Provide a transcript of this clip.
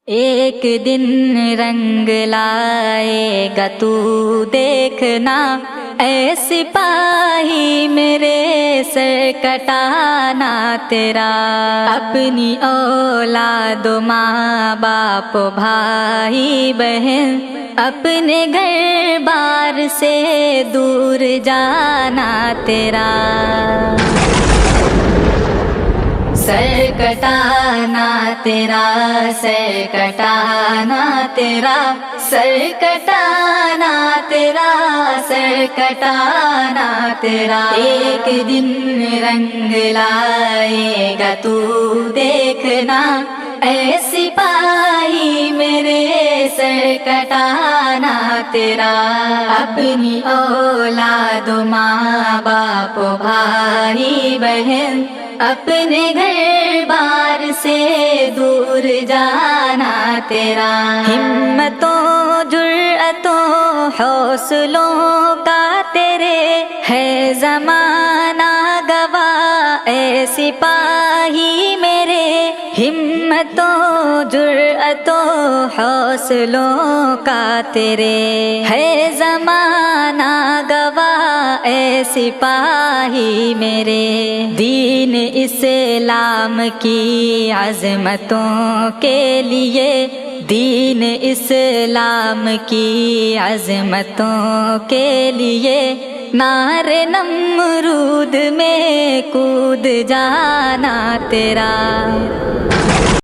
ایک دن رنگ لائے گا تو دیکھنا، اے سپاہی میرے سر کٹانا تیرا۔ اپنی اولاد ماں باپ بھائی بہن اپنے گھر بار سے دور جانا تیرا۔ سر کٹانا تیرا، سر کٹانا تیرا، سر کٹانا تیرا، سر کٹانا تیرا۔ ایک دن رنگ لائے گا تو دیکھنا، اے سپاہی میرے سر کٹانا تیرا۔ اپنی اولاد ماں باپ بھائی بہن اپنے گھر بار سے دور جانا تیرا۔ ہمتوں جرأتوں حوصلوں کا تیرے ہے زمانہ گواہ، اے سپاہی میرے ہمتوں جرأتوں حوصلوں کا تیرے ہے زمانہ گواہ، اے سپاہی میرے۔ دین اسلام کی عظمتوں کے لیے، دین اسلام کی عظمتوں کے لیے نار نمرود میں کود جانا تیرا۔